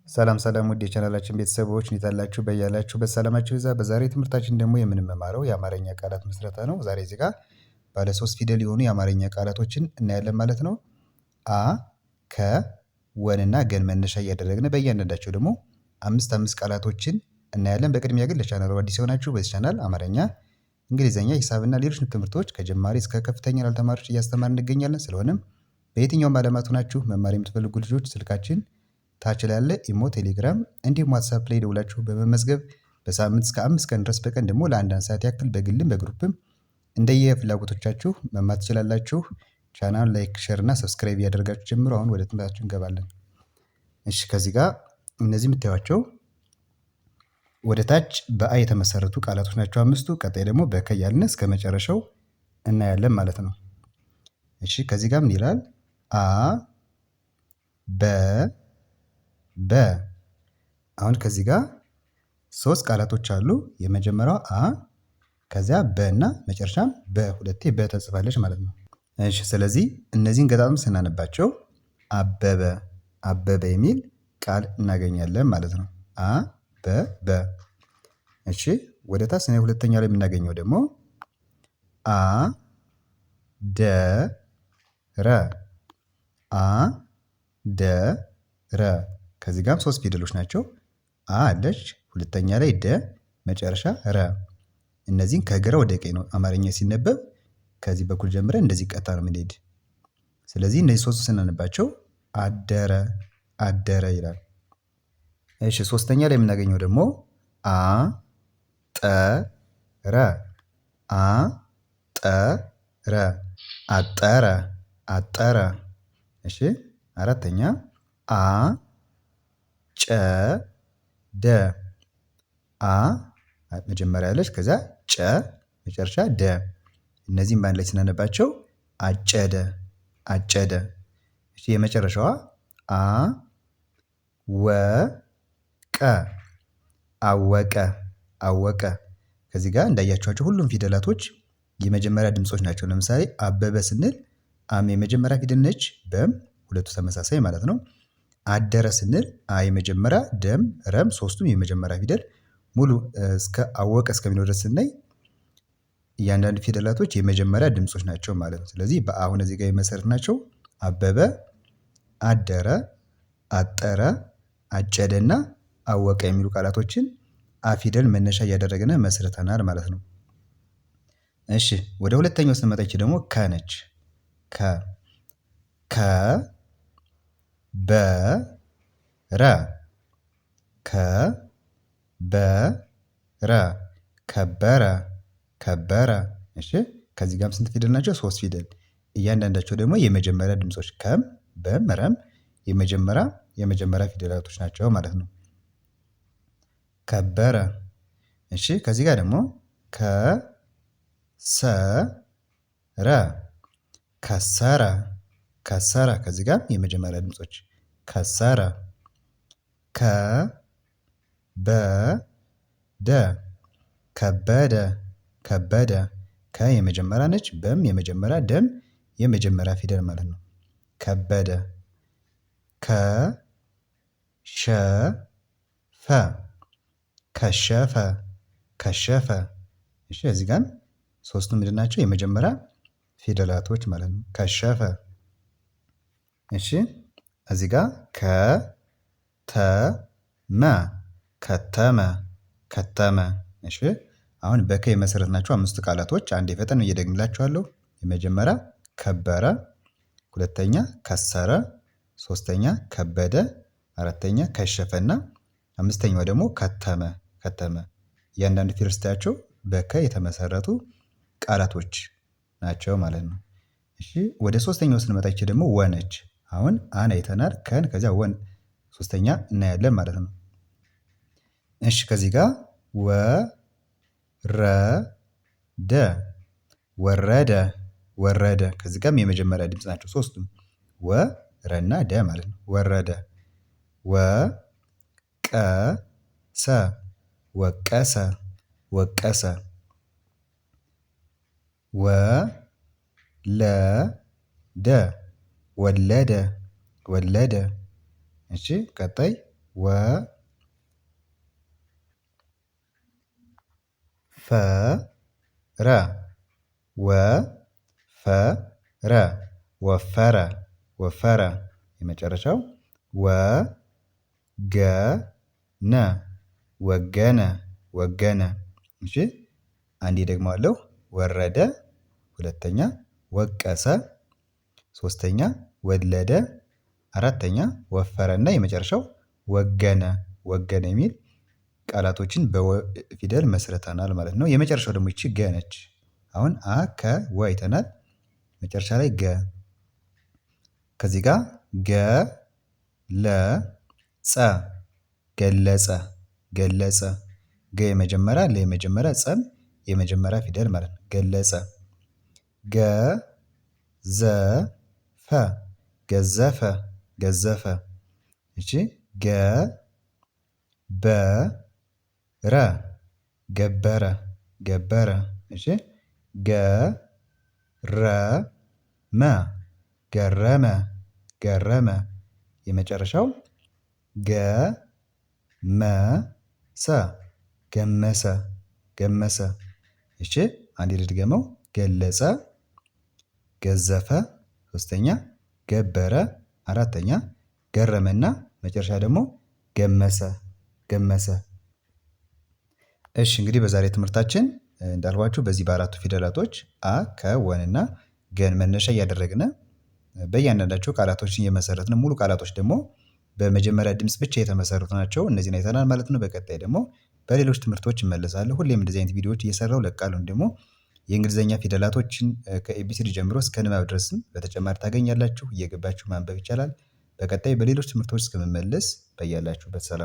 ሰላም ሰላም ውድ የቻናላችን ቤተሰቦች እንዴት አላችሁ? በያላችሁበት ሰላማችሁ ይብዛ። በዛሬ ትምህርታችን ደግሞ የምንማረው የአማርኛ ቃላት ምስረታ ነው። ዛሬ እዚህ ጋር ባለ 3 ፊደል የሆኑ የአማርኛ ቃላቶችን እናያለን ማለት ነው። አ፣ ከ፣ ወንና ገን መነሻ እያደረግን በእያንዳንዳቸው ደግሞ አምስት ቃላቶችን እናያለን። በቅድሚያ ግን ለቻናሉ አዲስ የሆናችሁ በዚህ ቻናል አማርኛ፣ እንግሊዝኛ፣ ሂሳብና ሌሎች ትምህርቶች ከጀማሪ እስከ ከፍተኛ ላሉ ተማሪዎች እያስተማርን እንገኛለን። ስለሆነም በየትኛውም ዓለማት ሆናችሁ መማር የምትፈልጉ ልጆች ስልካችን ታች ላይ ያለ ኢሞ፣ ቴሌግራም እንዲሁም ዋትሳፕ ላይ ደውላችሁ በመመዝገብ በሳምንት እስከ 5 ቀን ድረስ በቀን ደግሞ ለአንዳንድ ሰዓት ያክል በግልም በግሩፕም እንደየ ፍላጎቶቻችሁ መማር ትችላላችሁ። ቻናል ላይክ፣ ሼር እና ሰብስክራይብ እያደረጋችሁ ጀምሮ አሁን ወደ ትምህርታችን እንገባለን። እሺ ከዚህ ጋር እነዚህ የምታዩቸው ወደ ታች በአ የተመሰረቱ ቃላቶች ናቸው አምስቱ። ቀጣይ ደግሞ በከ ያልን እስከ መጨረሻው እናያለን ማለት ነው። እሺ ከዚህ ጋር ምን ይላል? አ በ በ አሁን ከዚህ ጋር 3 ቃላቶች አሉ። የመጀመሪያው አ ከዚያ በ እና መጨረሻም በሁለቴ በ ተጽፋለች ማለት ነው። እሺ ስለዚህ እነዚህን ገጣጥም ስናነባቸው አበበ አበበ የሚል ቃል እናገኛለን ማለት ነው። አ በ በ። እሺ ወደ ታች ስናይ ሁለተኛ ላይ የምናገኘው ደግሞ አ ደ ረ አ ደ ረ። ከዚህ ጋርም 3 ፊደሎች ናቸው። አ አለች፣ ሁለተኛ ላይ ደ፣ መጨረሻ ረ። እነዚህን ከግራ ወደ ቀኝ ነው አማርኛ ሲነበብ ከዚህ በኩል ጀምረን እንደዚህ ቀጥታ ነው የምንሄድ። ስለዚህ እነዚህ 3 ስናነባቸው አደረ አደረ ይላል። እሺ ሶስተኛ ላይ የምናገኘው ደግሞ አ ጠ ረ አ ጠ ረ አጠረ አጠረ። እሺ አራተኛ አ ጨ ደ አ መጀመሪያ ያለች ከዛ ጨ መጨረሻ ደ። እነዚህም በአንድ ላይ ስናነባቸው አጨደ አጨደ። እሺ የመጨረሻዋ አ ወ ቀ አወቀ አወቀ። ከዚህ ጋር እንዳያችኋቸው ሁሉም ፊደላቶች የመጀመሪያ ድምጾች ናቸው። ለምሳሌ አበበ ስንል አም የመጀመሪያ ፊደል ነች፣ በም ሁለቱ ተመሳሳይ ማለት ነው። አደረ ስንል አ የመጀመሪያ፣ ደም፣ ረም ሶስቱም የመጀመሪያ ፊደል ሙሉ እስከ አወቀ እስከሚለው ድረስ ስናይ እያንዳንዱ ፊደላቶች የመጀመሪያ ድምጾች ናቸው ማለት ነው። ስለዚህ በአሁን እዚህ ጋር የመሰረት ናቸው። አበበ፣ አደረ፣ አጠረ፣ አጨደና አወቀ የሚሉ ቃላቶችን አ ፊደል መነሻ እያደረግን መስርተናል ማለት ነው። እሺ ወደ ሁለተኛው ስንመጣ ደግሞ ከ ነች። ከ በረ ከበረ ከበረ ከበረ። እሺ ከዚህ ጋርም ስንት ፊደል ናቸው? 3 ፊደል። እያንዳንዳቸው ደግሞ የመጀመሪያ ድምጾች ከም፣ በም፣ ረም የመጀመሪያ ፊደላቶች ናቸው ማለት ነው። ከበረ። እሺ ከዚህ ጋር ደግሞ ከሰረ ከሰረ ከሰረ። ከዚህ ጋር የመጀመሪያ ድምጾች ከሰረ። ከበደ ከበደ ከበደ። ከ የመጀመሪያ ነች፣ በም የመጀመሪያ፣ ደም የመጀመሪያ ፊደል ማለት ነው። ከበደ። ከሸፈ ከሸፈ ከሸፈ። እሺ እዚህ ጋር ሶስቱም ምንድን ናቸው? የመጀመሪያ ፊደላቶች ማለት ነው። ከሸፈ። እሺ እዚህ ጋር ከተመ ከተመ ከተመ። እሺ አሁን በከ የመሰረትናቸው 5 ቃላቶች አንድ የፈጠን እየደግምላችኋለሁ። የመጀመሪያ ከበረ፣ ሁለተኛ ከሰረ፣ ሶስተኛ ከበደ፣ አራተኛ ከሸፈና አምስተኛው ደግሞ ከተመ ከተመ። እያንዳንዱ ፊደል ስታያቸው በከ የተመሰረቱ ቃላቶች ናቸው ማለት ነው። እሺ ወደ ሶስተኛው ስንመጣ ደግሞ ወ ነች። አሁን አን አይተናል፣ ከን ከዚያ ወን ሶስተኛ እናያለን ማለት ነው። እሺ ከዚህ ጋር ወረደ ወረደ ወረደ። ከዚህ ጋርም የመጀመሪያ ድምጽ ናቸው ሶስቱም ወ፣ ረ እና ደ ማለት ነው። ወረደ። ወቀሰ ወቀሰ ወቀሰ። ወለደ ወለደ ወለደ። እሺ ቀጣይ ወ ፈ ረ ወ ፈ ረ ወፈረ ወፈረ። የመጨረሻው ወ ገ ነ ወገነ ወገነ። እሺ አንዴ ደግመዋለሁ። ወረደ፣ ሁለተኛ ወቀሰ፣ ሶስተኛ ወለደ፣ አራተኛ ወፈረ እና የመጨረሻው ወገነ ወገነ የሚል ቃላቶችን በወ ፊደል መስርተናል ማለት ነው። የመጨረሻው ደግሞ ይቺ ገ ነች። አሁን አ ከ ወ አይተናል። መጨረሻ ላይ ገ። ከዚህ ጋር ገ ለ ጸ ገለጸ ገለጸ። ገ የመጀመሪያ ለ የመጀመሪያ ጸም የመጀመሪያ ፊደል ማለት ነው። ገለጸ። ገ ዘ ፈ ገዘፈ ገዘፈ። እሺ ገ በ ረ ገበረ ገበረ። እሺ ገ ረ መ ገረመ ገረመ። የመጨረሻው ገ መ ሰ ገመሰ ገመሰ። እሺ አንዴ ልድገመው። ገለጸ፣ ገዘፈ፣ ሶስተኛ ገበረ፣ አራተኛ ገረመና መጨረሻ ደግሞ ገመሰ ገመሰ። እሺ እንግዲህ በዛሬ ትምህርታችን እንዳልኳችሁ በዚህ በአራቱ ፊደላቶች አ ከ ወንና ገን መነሻ እያደረግን በእያንዳንዳቸው ቃላቶችን እየመሰረትን ሙሉ ቃላቶች ደግሞ በመጀመሪያ ድምጽ ብቻ የተመሰረቱ ናቸው። እነዚህን አይተናል ማለት ነው። በቀጣይ ደግሞ በሌሎች ትምህርቶች እመለሳለሁ። ሁሌም እንደዚህ አይነት ቪዲዮዎች እየሰራሁ እለቃለሁ። ደግሞ የእንግሊዘኛ ፊደላቶችን ከኤቢሲዲ ጀምሮ እስከ ንባብ ድረስም በተጨማሪ ታገኛላችሁ። እየገባችሁ ማንበብ ይቻላል። በቀጣይ በሌሎች ትምህርቶች እስከምመለስ በያላችሁበት ሰላም